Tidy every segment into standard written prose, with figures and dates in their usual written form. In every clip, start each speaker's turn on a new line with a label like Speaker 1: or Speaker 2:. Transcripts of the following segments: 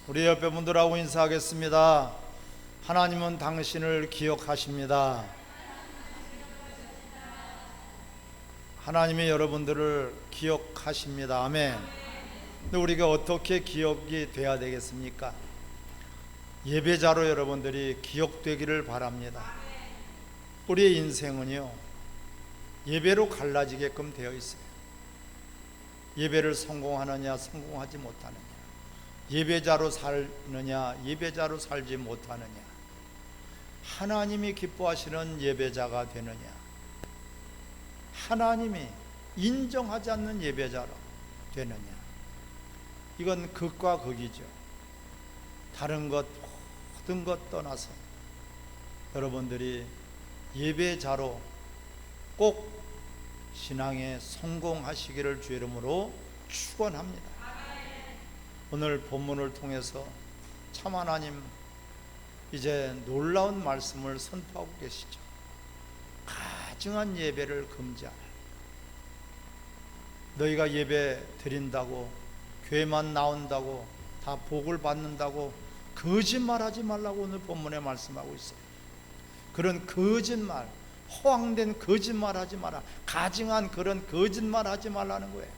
Speaker 1: 우리 옆에 분들하고 인사하겠습니다. 하나님은 당신을 기억하십니다. 하나님이 여러분들을 기억하십니다. 아멘. 근데 우리가 어떻게 기억이 돼야 되겠습니까? 예배자로 여러분들이 기억되기를 바랍니다. 우리의 인생은요, 예배로 갈라지게끔 되어 있어요. 예배를 성공하느냐 성공하지 못하느냐, 예배자로 살느냐 예배자로 살지 못하느냐, 하나님이 기뻐하시는 예배자가 되느냐, 하나님이 인정하지 않는 예배자로 되느냐, 이건 극과 극이죠. 다른 것 모든 것 떠나서 여러분들이 예배자로 꼭 신앙에 성공하시기를 주의 이름으로 축원합니다. 오늘 본문을 통해서 참 하나님 이제 놀라운 말씀을 선포하고 계시죠. 가증한 예배를 금지하라. 너희가 예배 드린다고, 교회만 나온다고 다 복을 받는다고 거짓말하지 말라고 오늘 본문에 말씀하고 있어요. 그런 거짓말, 허황된 거짓말 하지 마라. 가증한 그런 거짓말 하지 말라는 거예요.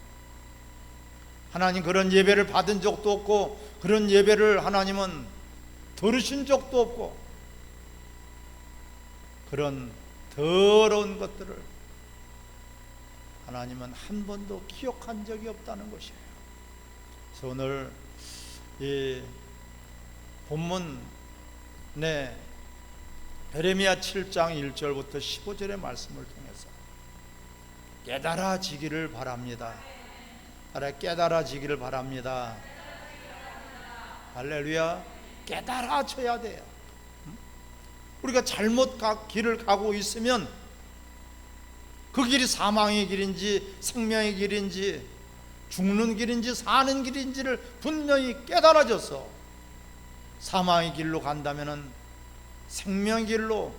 Speaker 1: 하나님 그런 예배를 받은 적도 없고, 그런 예배를 하나님은 들으신 적도 없고, 그런 더러운 것들을 하나님은 한 번도 기억한 적이 없다는 것이에요. 그래서 오늘 이 본문 내 에레미야 7장 1절부터 15절의 말씀을 통해서 깨달아지기를 바랍니다. 깨달아지기를 바랍니다. 할렐루야. 깨달아져야 돼요. 우리가 잘못 길을 가고 있으면 그 길이 사망의 길인지 생명의 길인지 죽는 길인지 사는 길인지를 분명히 깨달아져서 사망의 길로 간다면은 생명의 길로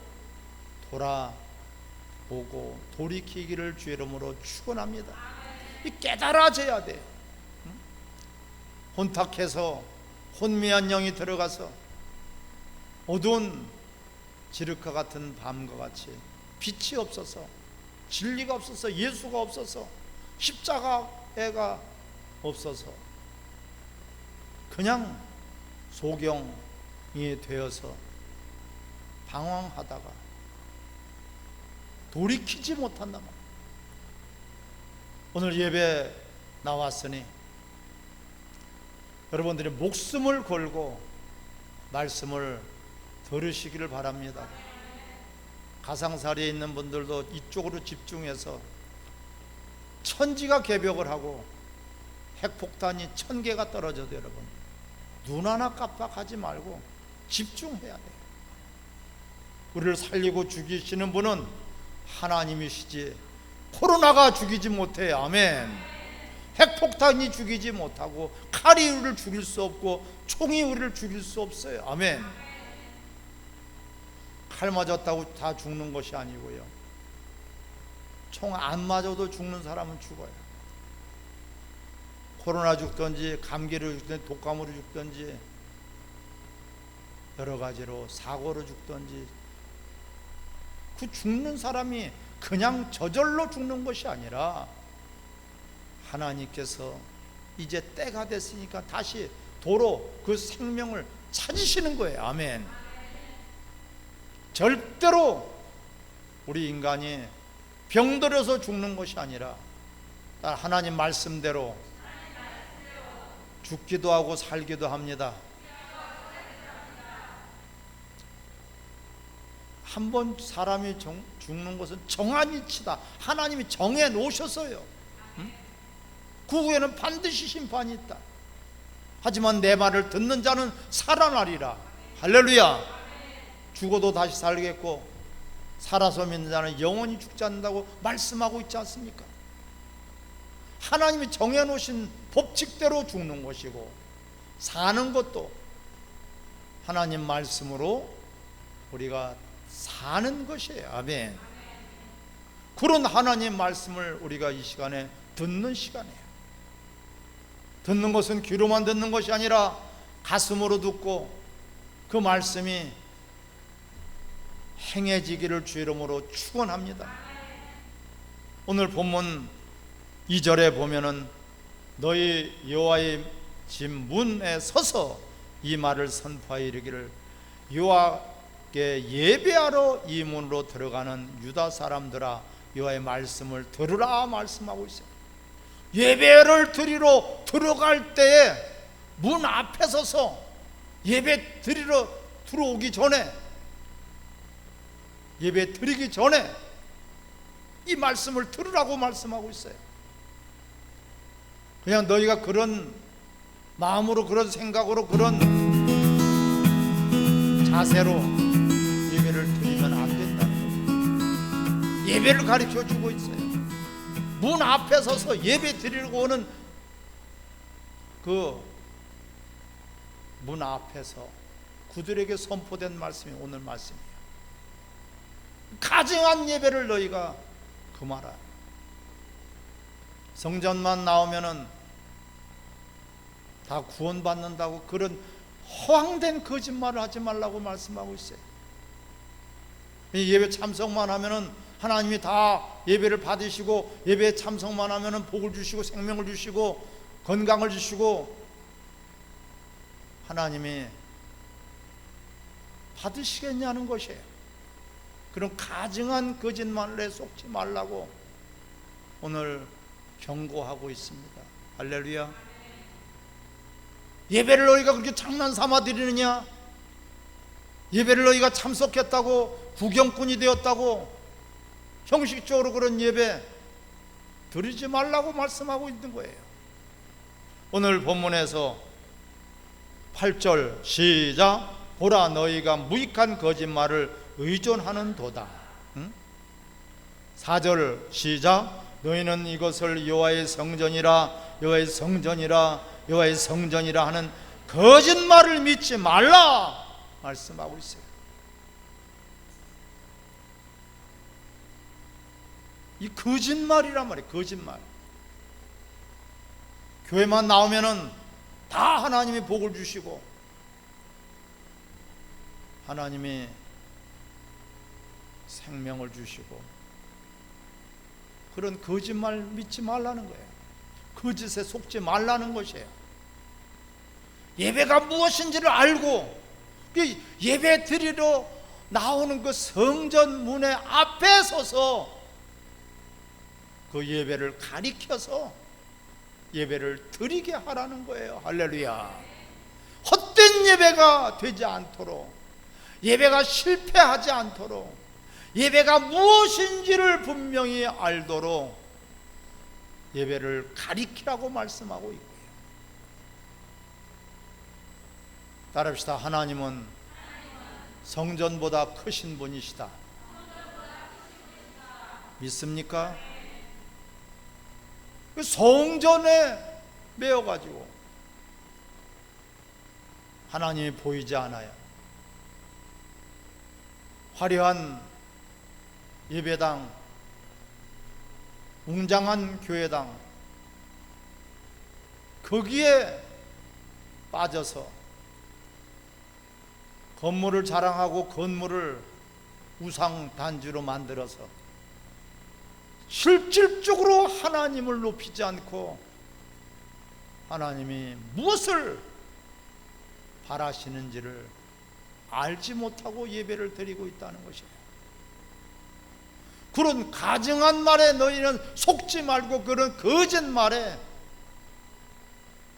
Speaker 1: 돌아오고 돌이키기를 주의 이름으로 축원합니다. 이 깨달아져야 돼. 혼탁해서 혼미한 영이 들어가서 어두운 지륵과 같은 밤과 같이 빛이 없어서, 진리가 없어서, 예수가 없어서, 십자가가 없어서 그냥 소경이 되어서 방황하다가 돌이키지 못한단 말이에요. 오늘 예배 나왔으니 여러분들이 목숨을 걸고 말씀을 들으시기를 바랍니다. 가상사리에 있는 분들도 이쪽으로 집중해서 천지가 개벽을 하고 핵폭탄이 1000개가 떨어져도 여러분 눈 하나 깜빡하지 말고 집중해야 돼요. 우리를 살리고 죽이시는 분은 하나님이시지 코로나가 죽이지 못해. 아멘. 핵폭탄이 죽이지 못하고 칼이 우리를 죽일 수 없고 총이 우리를 죽일 수 없어요. 아멘. 칼 맞았다고 다 죽는 것이 아니고요, 총 안 맞아도 죽는 사람은 죽어요. 코로나 죽든지 감기로 죽든지 독감으로 죽든지 여러 가지로 사고로 죽든지, 그 죽는 사람이 그냥 저절로 죽는 것이 아니라 하나님께서 이제 때가 됐으니까 다시 도로 그 생명을 찾으시는 거예요. 아멘. 절대로 우리 인간이 병들어서 죽는 것이 아니라 하나님 말씀대로 죽기도 하고 살기도 합니다. 한 번 사람이 죽는 것은 정한 이치다. 하나님이 정해 놓으셨어요. 그 후에는 반드시 심판이 있다. 하지만 내 말을 듣는 자는 살아나리라. 할렐루야. 죽어도 다시 살겠고 살아서 믿는 자는 영원히 죽지 않는다고 말씀하고 있지 않습니까? 하나님이 정해놓으신 법칙대로 죽는 것이고 사는 것도 하나님 말씀으로 우리가 사는 것이에요. 아멘. 그런 하나님 말씀을 우리가 이 시간에 듣는 시간이에요. 듣는 것은 귀로만 듣는 것이 아니라 가슴으로 듣고 그 말씀이 행해지기를 주 이름으로 축원합니다. 오늘 본문 2절에 보면은 너희 여호와의 집 문에 서서 이 말을 선포하여 이르기를 여호와께 예배하러 이 문으로 들어가는 유다 사람들아 여호와의 말씀을 들으라 말씀하고 있어요. 예배를 드리러 들어갈 때에 문 앞에 서서 예배 드리러 들어오기 전에, 예배 드리기 전에 이 말씀을 들으라고 말씀하고 있어요. 그냥 너희가 그런 마음으로, 그런 생각으로, 그런 자세로 예배를 드리면 안 된다는 거예요. 예배를 가르쳐 주고 있어요. 문 앞에 서서 예배 드리려고 오는 그 문 앞에서 그들에게 선포된 말씀이 오늘 말씀이에요. 가증한 예배를 너희가 금하라. 성전만 나오면은 다 구원받는다고 그런 허황된 거짓말을 하지 말라고 말씀하고 있어요. 예배 참석만 하면은 하나님이 다 예배를 받으시고, 예배 참석만 하면은 복을 주시고 생명을 주시고 건강을 주시고 하나님이 받으시겠냐는 것이에요. 그런 가증한 거짓말에 속지 말라고 오늘 경고하고 있습니다. 할렐루야. 예배를 너희가 그렇게 장난삼아 드리느냐? 예배를 너희가 참석했다고, 구경꾼이 되었다고 형식적으로 그런 예배 드리지 말라고 말씀하고 있는 거예요. 오늘 본문에서 8절 시작. 보라 너희가 무익한 거짓말을 의존하는 도다. 4절 시작. 너희는 이것을 여호와의 성전이라 여호와의 성전이라 여호와의 성전이라 하는 거짓말을 믿지 말라 말씀하고 있어요. 이 거짓말이란 말이에요. 거짓말. 교회만 나오면은 다 하나님이 복을 주시고 하나님이 생명을 주시고, 그런 거짓말 믿지 말라는 거예요. 거짓에 속지 말라는 것이에요. 예배가 무엇인지를 알고 예배 드리러 나오는 그 성전 문의 앞에 서서 그 예배를 가리켜서 예배를 드리게 하라는 거예요. 할렐루야. 헛된 예배가 되지 않도록, 예배가 실패하지 않도록, 예배가 무엇인지를 분명히 알도록 예배를 가리키라고 말씀하고 있고요. 따라합시다. 하나님은 성전보다 크신 분이시다. 믿습니까? 성전에 매여가지고 하나님이 보이지 않아요. 화려한 예배당, 웅장한 교회당, 거기에 빠져서 건물을 자랑하고 건물을 우상 단지로 만들어서 실질적으로 하나님을 높이지 않고 하나님이 무엇을 바라시는지를 알지 못하고 예배를 드리고 있다는 것이에요. 그런 가증한 말에 너희는 속지 말고, 그런 거짓말에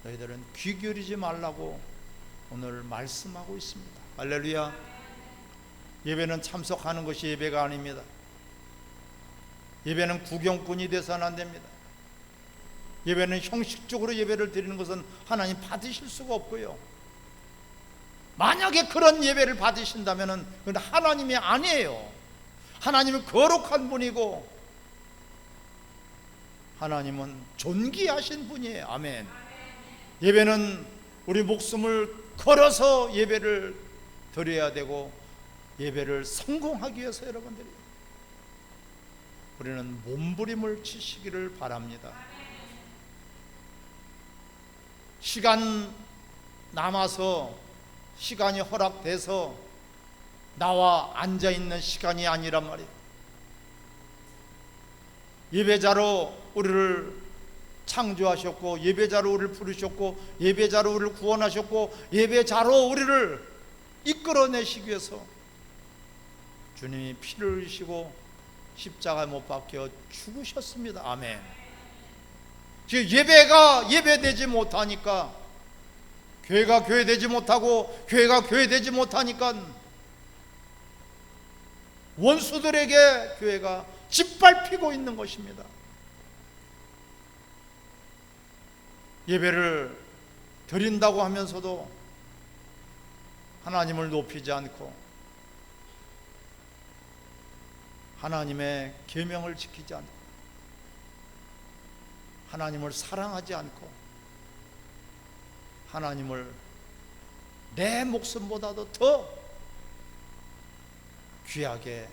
Speaker 1: 너희들은 귀 기울이지 말라고 오늘 말씀하고 있습니다. 할렐루야. 예배는 참석하는 것이 예배가 아닙니다. 예배는 구경꾼이 돼서는 안 됩니다. 예배는 형식적으로 예배를 드리는 것은 하나님 받으실 수가 없고요. 만약에 그런 예배를 받으신다면 그건 하나님이 아니에요. 하나님은 거룩한 분이고 하나님은 존귀하신 분이에요. 아멘. 예배는 우리 목숨을 걸어서 예배를 드려야 되고, 예배를 성공하기 위해서 여러분들이 우리는 몸부림을 치시기를 바랍니다. 시간 남아서 시간이 허락돼서 나와 앉아있는 시간이 아니란 말이에요. 예배자로 우리를 창조하셨고, 예배자로 우리를 부르셨고, 예배자로 우리를 구원하셨고, 예배자로 우리를 이끌어내시기 위해서 주님이 피를 흘리시고 십자가에 못 박혀 죽으셨습니다. 아멘. 지금 예배가 예배되지 못하니까, 교회가 교회되지 못하고 교회가 교회되지 못하니까 원수들에게 교회가 짓밟히고 있는 것입니다. 예배를 드린다고 하면서도 하나님을 높이지 않고 하나님의 계명을 지키지 않고 하나님을 사랑하지 않고 하나님을 내 목숨보다도 더 귀하게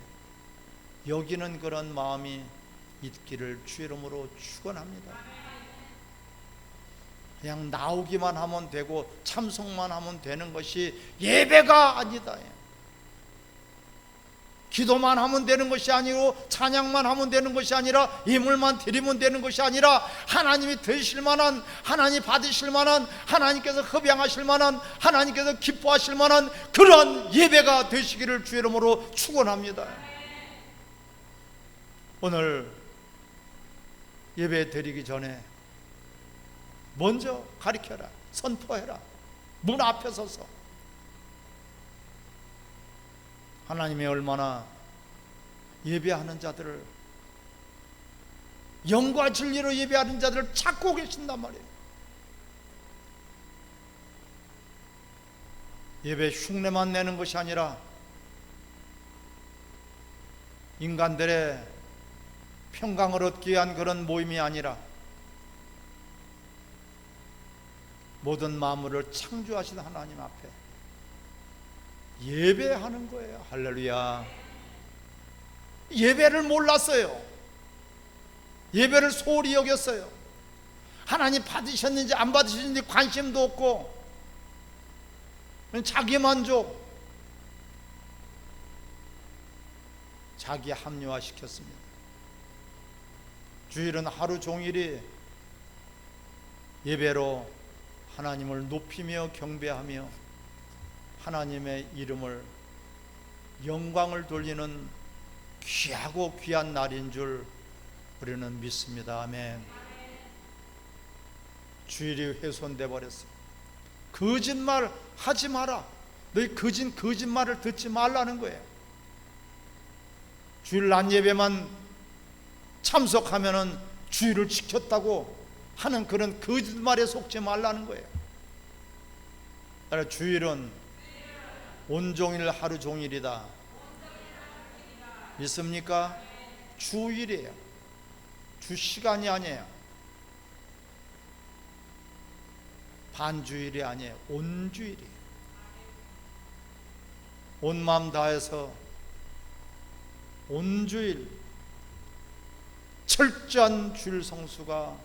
Speaker 1: 여기는 그런 마음이 있기를 주 이름으로 축원합니다. 그냥 나오기만 하면 되고 참석만 하면 되는 것이 예배가 아니다. 기도만 하면 되는 것이 아니고 찬양만 하면 되는 것이 아니라 예물만 드리면 되는 것이 아니라 하나님이 드실 만한, 하나님 받으실 만한, 하나님께서 흡양하실 만한, 하나님께서 기뻐하실 만한 그런 예배가 되시기를 주 이름으로 축원합니다. 오늘 예배 드리기 전에 먼저 가르쳐라, 선포해라. 문 앞에 서서 하나님이 얼마나 예배하는 자들을, 영과 진리로 예배하는 자들을 찾고 계신단 말이에요. 예배 흉내만 내는 것이 아니라 인간들의 평강을 얻기 위한 그런 모임이 아니라 모든 만물을 창조하신 하나님 앞에 예배하는 거예요. 할렐루야. 예배를 몰랐어요. 예배를 소홀히 여겼어요. 하나님 받으셨는지 안 받으셨는지 관심도 없고 자기 만족, 자기 합리화 시켰습니다. 주일은 하루 종일이 예배로 하나님을 높이며 경배하며 하나님의 이름을, 영광을 돌리는 귀하고 귀한 날인 줄 우리는 믿습니다. 아멘. 주일이 훼손돼 버렸어요. 거짓말 하지 마라. 너희 거짓말을 듣지 말라는 거예요. 주일 낮 예배만 참석하면은 주일을 지켰다고 하는 그런 거짓말에 속지 말라는 거예요. 따라 주일은 온종일 하루 종일이다. 믿습니까? 주일이에요. 주 시간이 아니에요. 반주일이 아니에요. 온주일이에요. 온 마음 다해서 온주일 철저한 주일 성수가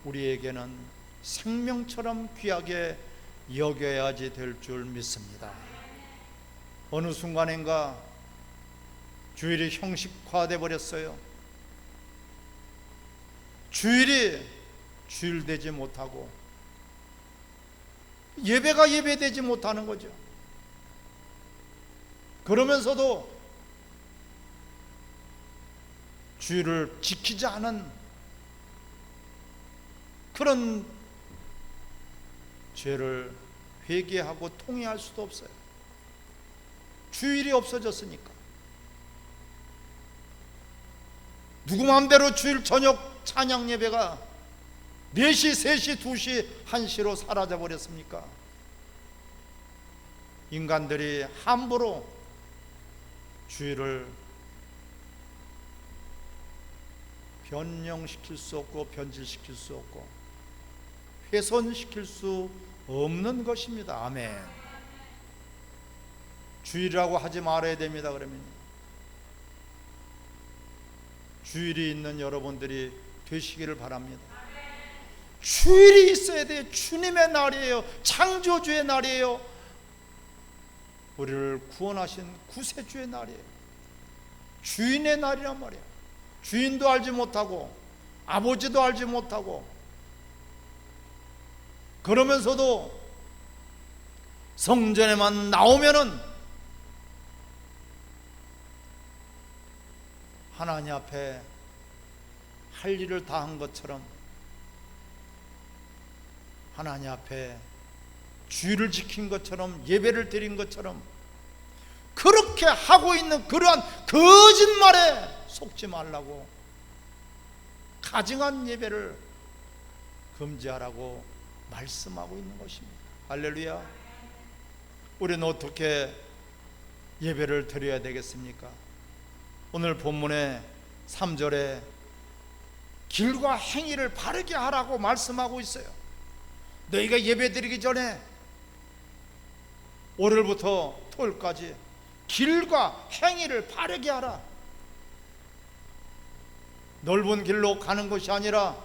Speaker 1: 우리에게는 생명처럼 귀하게 여겨야지 될 줄 믿습니다. 어느 순간인가 주일이 형식화돼 버렸어요. 주일이 주일되지 못하고 예배가 예배되지 못하는 거죠. 그러면서도 주일을 지키지 않은 그런 죄를 회개하고 통회할 수도 없어요. 주일이 없어졌으니까. 누구 마음대로 주일 저녁 찬양 예배가 4시, 3시, 2시, 1시로 사라져 버렸습니까? 인간들이 함부로 주일을 변형시킬 수 없고 변질시킬 수 없고 훼손시킬 수 없는 것입니다. 아멘. 주일이라고 하지 말아야 됩니다. 그러면 주일이 있는 여러분들이 되시기를 바랍니다. 주일이 있어야 돼요. 주님의 날이에요. 창조주의 날이에요. 우리를 구원하신 구세주의 날이에요. 주인의 날이란 말이에요. 주인도 알지 못하고 아버지도 알지 못하고, 그러면서도 성전에만 나오면은 하나님 앞에 할 일을 다 한 것처럼, 하나님 앞에 주의를 지킨 것처럼, 예배를 드린 것처럼, 그렇게 하고 있는 그러한 거짓말에 속지 말라고 가증한 예배를 금지하라고 말씀하고 있는 것입니다. 할렐루야. 우리는 어떻게 예배를 드려야 되겠습니까? 오늘 본문의 3절에 길과 행위를 바르게 하라고 말씀하고 있어요. 너희가 예배 드리기 전에 월요일부터 토요일까지 길과 행위를 바르게 하라. 넓은 길로 가는 것이 아니라,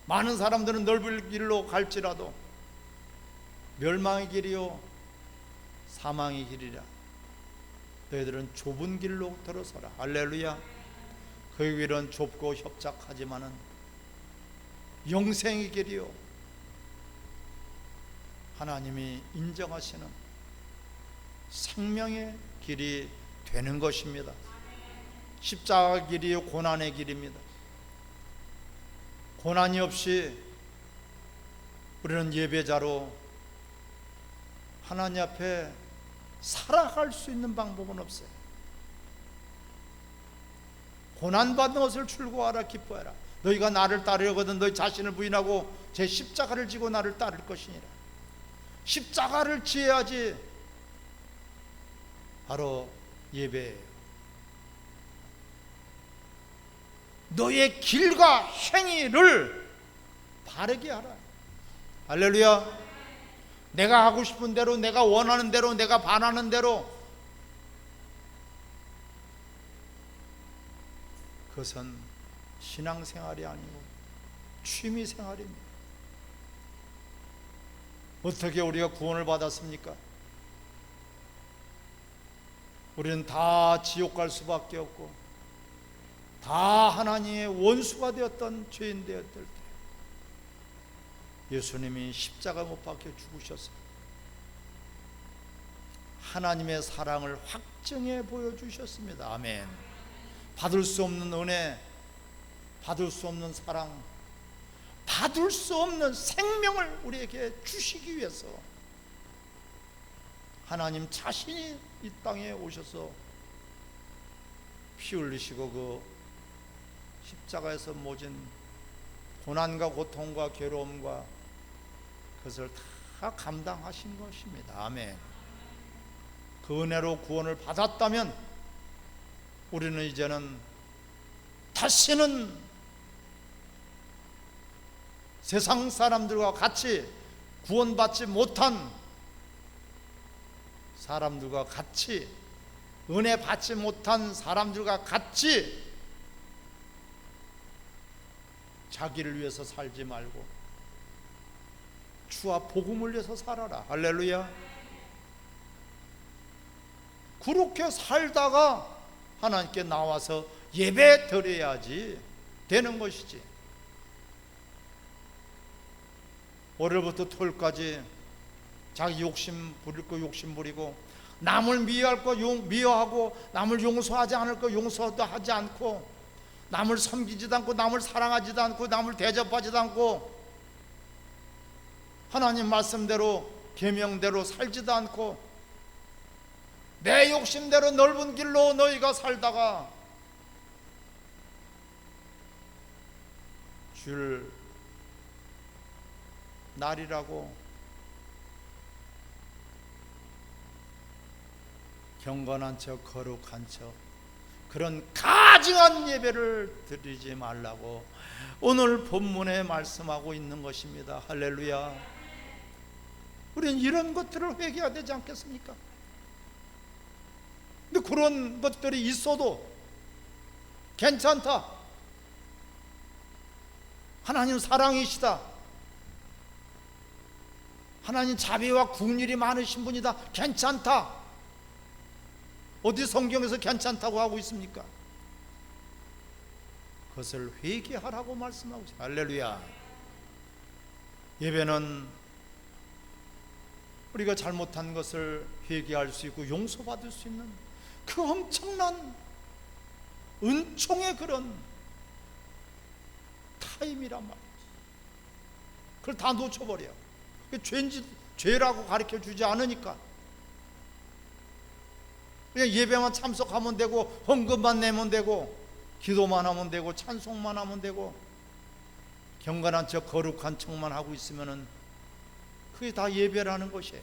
Speaker 1: 많은 사람들은 넓은 길로 갈지라도 멸망의 길이요 사망의 길이라. 너희들은 좁은 길로 들어서라. 할렐루야. 그 길은 좁고 협착하지만은 영생의 길이요 하나님이 인정하시는 생명의 길이 되는 것입니다. 십자가 길이요 고난의 길입니다. 고난이 없이 우리는 예배자로 하나님 앞에 살아갈 수 있는 방법은 없어요. 고난받는 것을 출고하라, 기뻐하라. 너희가 나를 따르려거든 너희 자신을 부인하고 제 십자가를 지고 나를 따를 것이니라. 십자가를 지어야지 바로 예배예요. 너의 길과 행위를 바르게 하라. 할렐루야. 내가 하고 싶은 대로, 내가 원하는 대로, 내가 반하는 대로, 그것은 신앙생활이 아니고 취미생활입니다. 어떻게 우리가 구원을 받았습니까? 우리는 다 지옥 갈 수밖에 없고 다 하나님의 원수가 되었던 죄인 되었을 때 예수님이 십자가 못 박혀 죽으셔서 하나님의 사랑을 확증해 보여주셨습니다. 아멘. 받을 수 없는 은혜, 받을 수 없는 사랑, 받을 수 없는 생명을 우리에게 주시기 위해서 하나님 자신이 이 땅에 오셔서 피 흘리시고 그 십자가에서 모진 고난과 고통과 괴로움과 그것을 다 감당하신 것입니다. 아멘. 그 은혜로 구원을 받았다면 우리는 이제는 다시는 세상 사람들과 같이 구원받지 못한 사람들과 같이, 은혜 받지 못한 사람들과 같이 자기를 위해서 살지 말고 주와 복음을 위해서 살아라. 할렐루야. 그렇게 살다가 하나님께 나와서 예배 드려야지 되는 것이지. 월요일부터 토요일까지 자기 욕심 부릴 거 욕심 부리고, 남을 미워할 거 미워하고, 남을 용서하지 않을 거 용서도 하지 않고, 남을 섬기지도 않고, 남을 사랑하지도 않고, 남을 대접하지도 않고, 하나님 말씀대로 계명대로 살지도 않고, 내 욕심대로 넓은 길로 너희가 살다가 줄 날이라고 경건한 척, 거룩한 척, 그런 가증한 예배를 드리지 말라고 오늘 본문에 말씀하고 있는 것입니다. 할렐루야. 우리는 이런 것들을 회개해야 되지 않겠습니까? 근데 그런 것들이 있어도 괜찮다, 하나님 사랑이시다, 하나님 자비와 국률이 많으신 분이다, 괜찮다. 어디 성경에서 괜찮다고 하고 있습니까? 그것을 회개하라고 말씀하고 있어요. 할렐루야. 예배는 우리가 잘못한 것을 회개할 수 있고 용서받을 수 있는 그 엄청난 은총의 그런 타임이란 말이에요. 그걸 다 놓쳐버려. 죄인지 죄라고 가르쳐 주지 않으니까 그냥 예배만 참석하면 되고, 헌금만 내면 되고, 기도만 하면 되고, 찬송만 하면 되고, 경건한 척 거룩한 척만 하고 있으면은 그게 다 예배라는 것이에요.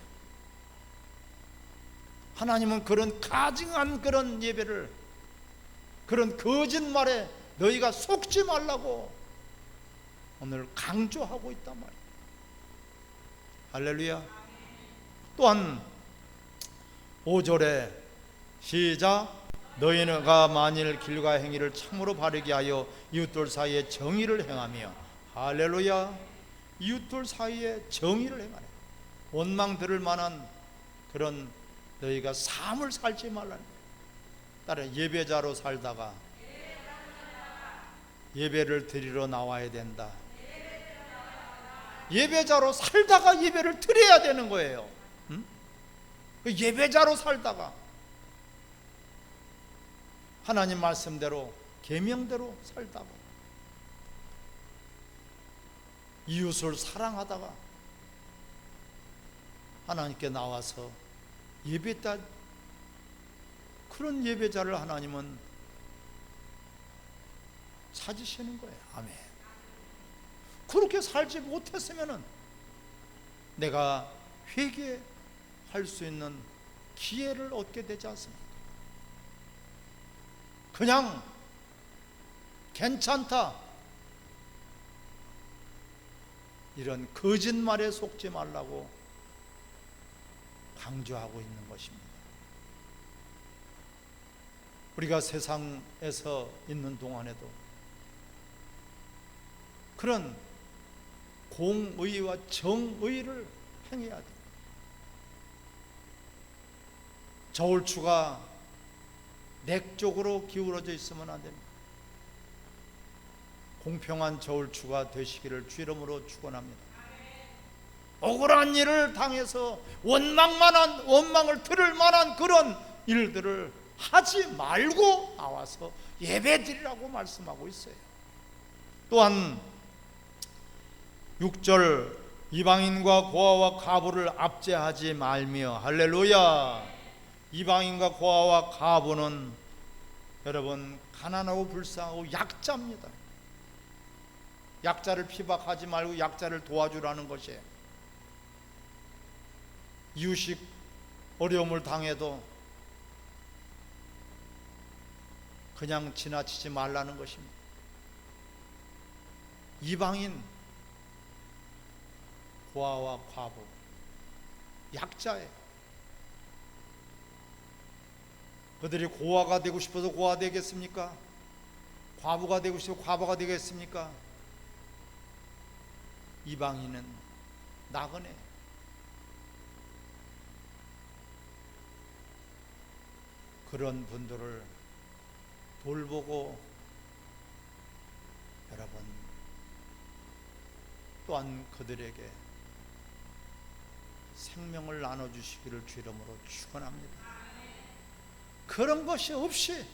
Speaker 1: 하나님은 그런 가증한 그런 예배를, 그런 거짓말에 너희가 속지 말라고 오늘 강조하고 있단 말이에요. 할렐루야. 또한 5절에 시작, 너희가 만일 길과 행위를 참으로 바르게 하여 이웃들 사이에 정의를 행하며, 할렐루야, 이웃들 사이에 정의를 행하네. 원망 들을 만한 그런 너희가 삶을 살지 말라는 거예요. 따라 예배자로 살다가 예배를 드리러 나와야 된다. 예배자로 살다가 예배를 드려야 되는 거예요. 응? 예배자로 살다가 하나님 말씀대로 계명대로 살다가 이웃을 사랑하다가 하나님께 나와서 예배다, 그런 예배자를 하나님은 찾으시는 거예요. 아멘. 그렇게 살지 못했으면은 내가 회개할 수 있는 기회를 얻게 되지 않습니까? 그냥 괜찮다, 이런 거짓말에 속지 말라고 강조하고 있는 것입니다. 우리가 세상에서 있는 동안에도 그런 공의와 정의를 행해야 됩니다. 저울추가 넥 쪽으로 기울어져 있으면 안 됩니다. 공평한 저울추가 되시기를 주 이름으로 축원합니다. 억울한 일을 당해서 원망을 들을 만한 그런 일들을 하지 말고 나와서 예배드리라고 말씀하고 있어요. 또한 6절, 이방인과 고아와 과부를 압제하지 말며, 할렐루야. 이방인과 고아와 과부는 여러분 가난하고 불쌍하고 약자입니다. 약자를 피박하지 말고 약자를 도와주라는 것이에요. 이웃이 어려움을 당해도 그냥 지나치지 말라는 것입니다. 이방인, 고아와 과부, 약자예요. 그들이 고아가 되고 싶어서 고아 되겠습니까? 과부가 되고 싶어서 과부가 되겠습니까? 이방인은 나그네. 그런 분들을 돌보고 여러분 또한 그들에게 생명을 나눠주시기를 주 이름으로 축원합니다. 그런 것이 없이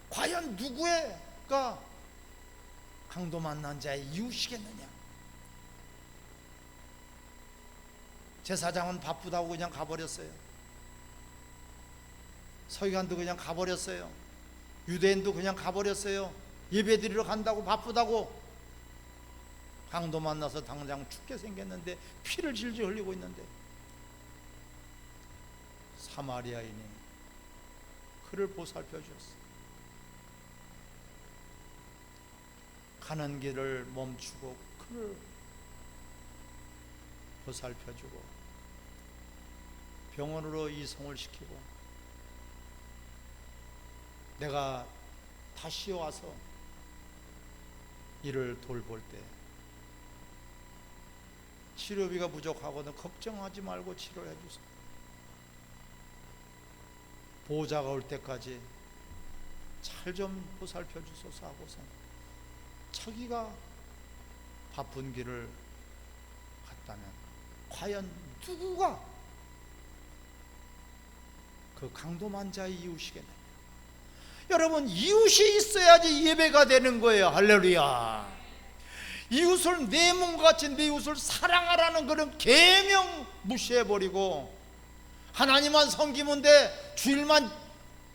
Speaker 1: 과연 누구가 강도 만난 자의 이웃이겠느냐? 제사장은 바쁘다고 그냥 가버렸어요. 서기관도 그냥 가버렸어요. 유대인도 그냥 가버렸어요. 예배드리러 간다고 바쁘다고. 강도 만나서 당장 죽게 생겼는데 피를 질질 흘리고 있는데 사마리아인이 그를 보살펴 주었어요. 가는 길을 멈추고 그를 보살펴 주고 병원으로 이송을 시키고, 내가 다시 와서 이를 돌볼 때 치료비가 부족하거든 걱정하지 말고 치료해 주세요. 보호자가 올 때까지 잘 좀 보살펴 주소서 하고서 자기가 바쁜 길을 갔다면 과연 누구가 그 강도만 자의 이웃이겠느냐. 여러분, 이웃이 있어야지 예배가 되는 거예요. 할렐루야. 이웃을 내 몸과 같이 내 이웃을 사랑하라는 그런 계명 무시해버리고 하나님만 섬기면 돼, 주일만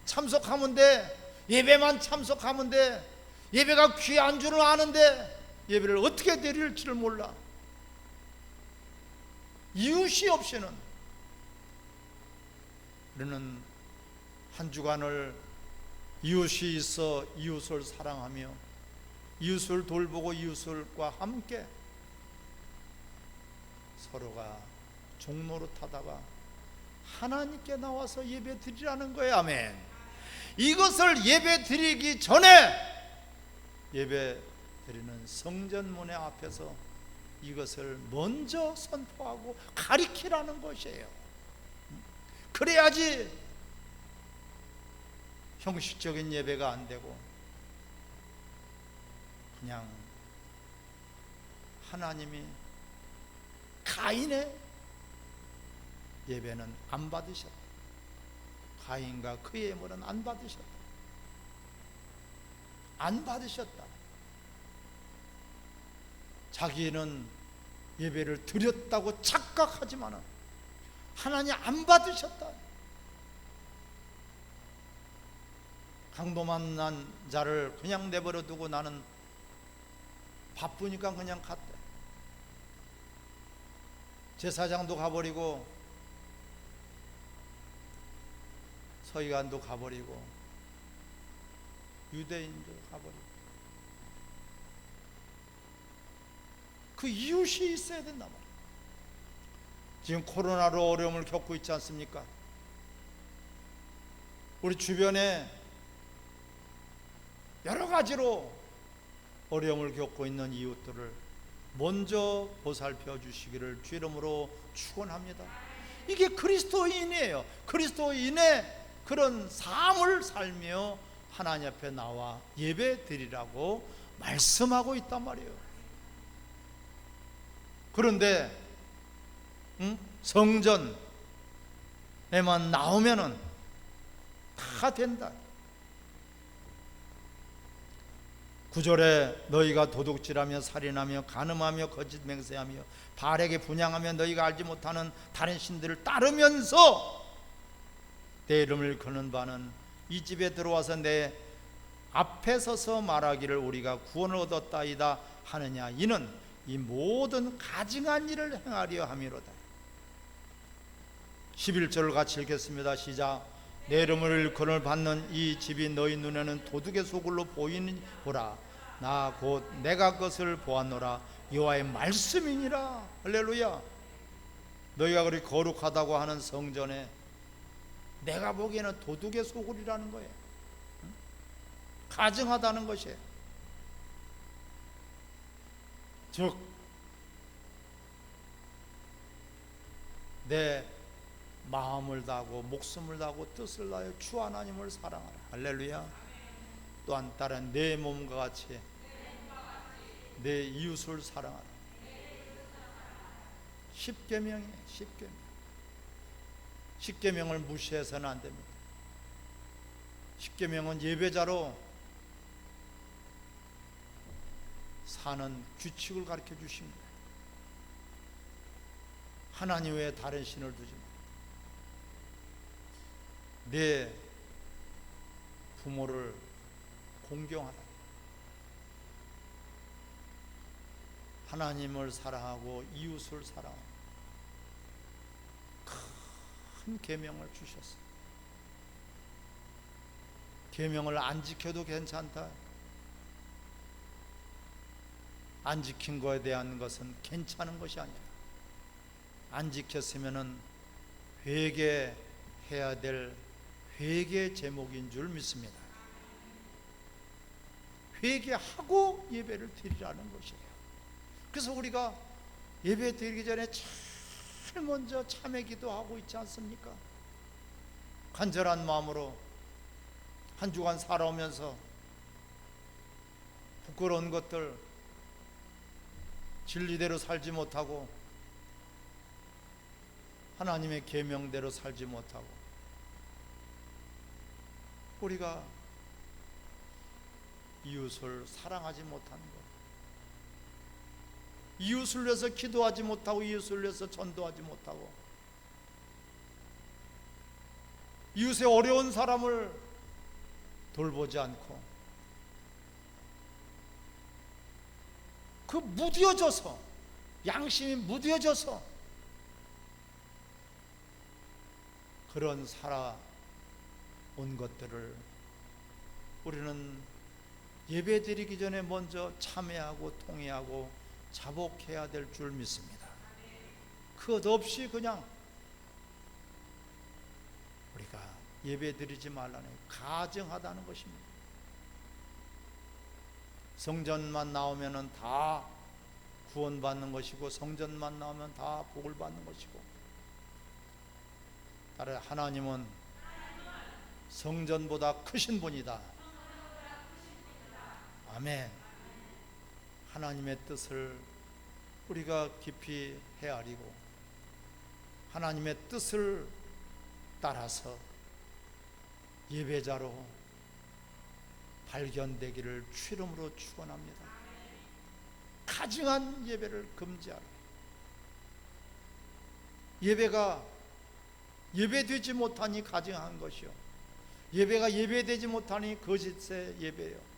Speaker 1: 참석하면 돼, 예배만 참석하면 돼, 예배가 귀한 줄은 아는데 예배를 어떻게 드릴지를 몰라. 이웃이 없이는 우리는 한 주간을 이웃이 있어 이웃을 사랑하며 이웃을 돌보고 이웃과 함께 서로가 종로로 타다가 하나님께 나와서 예배 드리라는 거예요. 아멘. 이것을 예배 드리기 전에 예배 드리는 성전문의 앞에서 이것을 먼저 선포하고 가리키라는 것이에요. 그래야지 형식적인 예배가 안 되고 그냥 하나님이 가인의 예배는 안 받으셨다, 가인과 그의 예물은 안 받으셨다, 안 받으셨다. 자기는 예배를 드렸다고 착각하지만 하나님 안 받으셨다. 강도 만난 자를 그냥 내버려 두고 나는 바쁘니까 그냥 갔대. 제사장도 가버리고 서기관도 가버리고 유대인도 가버리고. 그 이웃이 있어야 된단 말이에요. 지금 코로나로 어려움을 겪고 있지 않습니까? 우리 주변에 여러 가지로 어려움을 겪고 있는 이웃들을 먼저 보살펴 주시기를 주 이름으로 축원합니다. 이게 그리스도인이에요. 그리스도인의 그런 삶을 살며 하나님 앞에 나와 예배 드리라고 말씀하고 있단 말이에요. 그런데 성전에만 나오면은 다 된다. 9절에 너희가 도둑질하며 살인하며 간음하며 거짓 맹세하며 바알에게 분향하며 너희가 알지 못하는 다른 신들을 따르면서 내 이름을 거는 바는 이 집에 들어와서 내 앞에 서서 말하기를 우리가 구원을 얻었다이다 하느냐. 이는 이 모든 가증한 일을 행하려 함이로다. 11절을 같이 읽겠습니다. 시작. 내 이름을 일컬음을 받는 이 집이 너희 눈에는 도둑의 소굴로 보이니 보라. 나 곧 내가 그것을 보았노라. 여호와의 말씀이니라. 할렐루야. 너희가 그리 거룩하다고 하는 성전에 내가 보기에는 도둑의 소굴이라는 거예요. 가증하다는 것이에요. 즉 내 마음을 다하고 목숨을 다하고 뜻을 다하여 주 하나님을 사랑하라. 할렐루야. 또한 다른 내 몸과 같이 내 이웃을 사랑하라. 10계명이에요. 10계명. 10계명을 무시해서는 안 됩니다. 10계명은 예배자로 사는 규칙을 가르쳐 주십니다. 하나님 외에 다른 신을 두지 마. 내 부모를 공경하라. 하나님을 사랑하고 이웃을 사랑하라. 큰 계명을 주셨어요. 계명을 안 지켜도 괜찮다. 안 지킨 거에 대한 것은 괜찮은 것이 아니라 안 지켰으면은 회개해야 될 회개 제목인 줄 믿습니다. 회개하고 예배를 드리라는 것이에요. 그래서 우리가 예배 드리기 전에 제일 먼저 참회 기도하고 있지 않습니까? 간절한 마음으로 한 주간 살아오면서 부끄러운 것들, 진리대로 살지 못하고 하나님의 계명대로 살지 못하고 우리가 이웃을 사랑하지 못하는 것, 이웃을 위해서 기도하지 못하고 이웃을 위해서 전도하지 못하고 이웃의 어려운 사람을 돌보지 않고 그 무뎌져서, 양심이 무뎌져서 그런 살아온 것들을 우리는 예배 드리기 전에 먼저 참회하고 통회하고 자복해야 될 줄 믿습니다. 그것 없이 그냥 우리가 예배 드리지 말라는, 가증하다는 것입니다. 성전만 나오면 다 구원받는 것이고 성전만 나오면 다 복을 받는 것이고, 따라 하나님은 성전보다 크신 분이다. 아멘. 하나님의 뜻을 우리가 깊이 헤아리고 하나님의 뜻을 따라서 예배자로 발견되기를 주름으로 축원합니다. 가증한 예배를 금지하라. 예배가 예배되지 못하니 가증한 것이요, 예배가 예배되지 못하니 거짓의 예배요.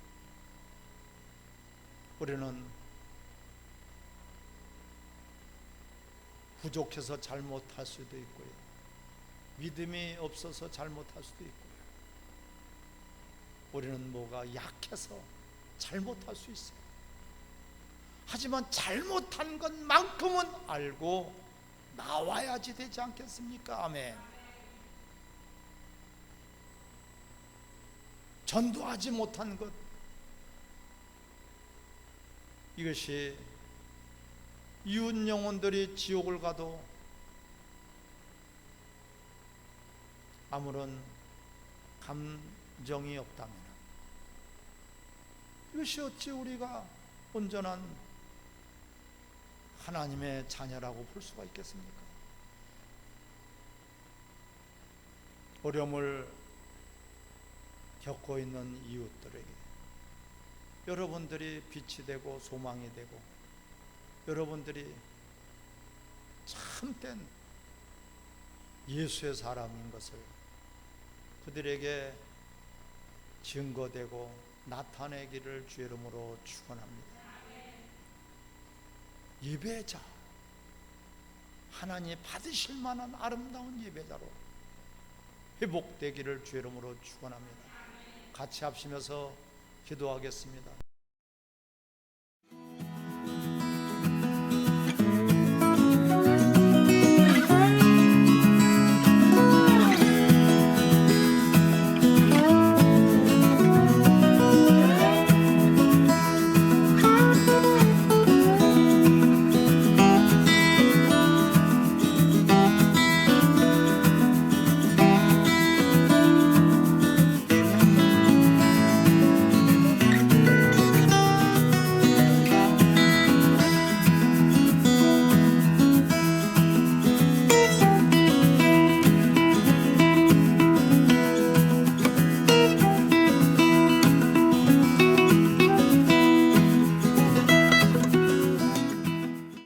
Speaker 1: 우리는 부족해서 잘못할 수도 있고요, 믿음이 없어서 잘못할 수도 있고요, 우리는 뭐가 약해서 잘못할 수 있어요. 하지만 잘못한 것만큼은 알고 나와야지 되지 않겠습니까? 아멘. 전도하지 못한 것, 이것이 이웃 영혼들이 지옥을 가도 아무런 감정이 없다면 이것이 어찌 우리가 온전한 하나님의 자녀라고 볼 수가 있겠습니까? 어려움을 겪고 있는 이웃들에게 여러분들이 빛이 되고 소망이 되고 여러분들이 참된 예수의 사람인 것을 그들에게 증거되고 나타내기를 주의 이름으로 축원합니다. 예배자, 하나님 받으실 만한 아름다운 예배자로 회복되기를 주의 이름으로 축원합니다. 같이 합심해서 기도하겠습니다.